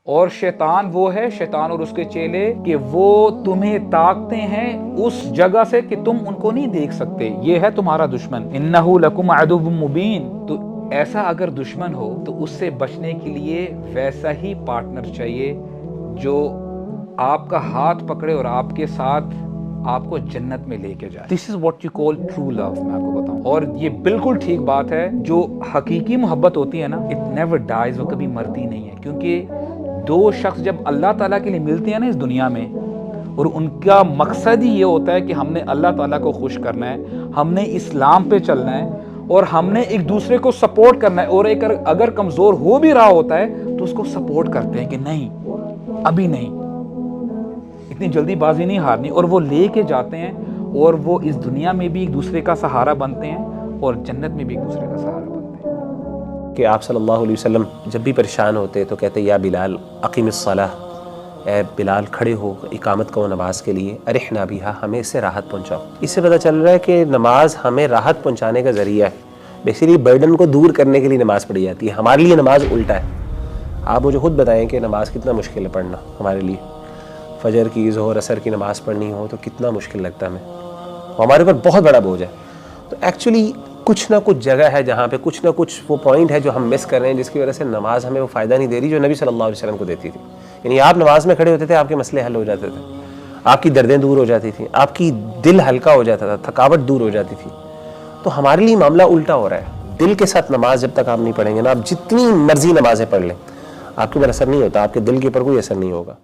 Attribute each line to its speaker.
Speaker 1: और शैतान वो है, शैतान और उसके चेले, कि वो तुम्हें ताकते हैं उस जगह से कि तुम उनको नहीं देख सकते। ये है तुम्हारा दुश्मन। इन्नहु लकुम अदुव्वुम मुबीन। तो ऐसा अगर दुश्मन हो तो उससे बचने के लिए वैसा ही पार्टनर चाहिए जो आपका हाथ पकड़े और आपके साथ आपको जन्नत में लेके जाए। This is what you call true love. मैं आपको बताऊं, और ये बिल्कुल ठीक बात है, जो हकीकी मोहब्बत होती है ना, इट नेवर डाइज, वो कभी मरती नहीं है। क्योंकि दो शख्स जब अल्लाह ताला के लिए मिलते हैं ना इस दुनिया में, और उनका मकसद ही ये होता है कि हमने अल्लाह ताला को खुश करना है, हमने इस्लाम पे चलना है, और हमने एक दूसरे को सपोर्ट करना है, और एक अगर कमज़ोर हो भी रहा होता है तो उसको सपोर्ट करते हैं कि नहीं, अभी नहीं, इतनी जल्दीबाजी नहीं हारनी। और वो लेके जाते हैं, और वो इस दुनिया में भी एक दूसरे का सहारा बनते हैं और जन्नत में भी एक दूसरे का सहारा बनते हैं।
Speaker 2: कि आप सल्लल्लाहु अलैहि वसल्लम जब भी परेशान होते तो कहते या बिलाल अक़ीमिस्सलाह, ए बिलाल खड़े हो इकामत करो नमाज के लिए, अरिहना बिहा, हमें इससे राहत पहुँचाओ। इससे पता चल रहा है कि नमाज हमें राहत पहुँचाने का ज़रिया है। बेसिकली बर्डन को दूर करने के लिए नमाज़ पढ़ी जाती है। हमारे लिए नमाज उल्टा है। आप मुझे खुद बताएं कि नमाज कितना मुश्किल है पढ़ना हमारे लिए। फजर की, ज़ोहर, असर की नमाज़ पढ़नी हो तो कितना मुश्किल लगता है हमें, हमारे ऊपर बहुत बड़ा बोझ है। तो एक्चुअली कुछ ना कुछ जगह है जहाँ पे कुछ ना कुछ वो पॉइंट है जो हम मिस कर रहे हैं, जिसकी वजह से नमाज हमें वो फ़ायदा नहीं दे रही जो नबी सल्लल्लाहु अलैहि वसल्लम को देती थी। यानी आप नमाज में खड़े होते थे, आपके मसले हल हो जाते थे, आपकी दर्दें दूर हो जाती थी, आपकी दिल हल्का हो जाता था, थकावट दूर हो जाती थी। तो हमारे लिए मामला उल्टा हो रहा है। दिल के साथ नमाज जब तक आप नहीं पढ़ेंगे ना, आप जितनी मर्जी नमाजें पढ़ लें, आपके ऊपर असर नहीं होता, आपके दिल के ऊपर कोई असर नहीं होगा।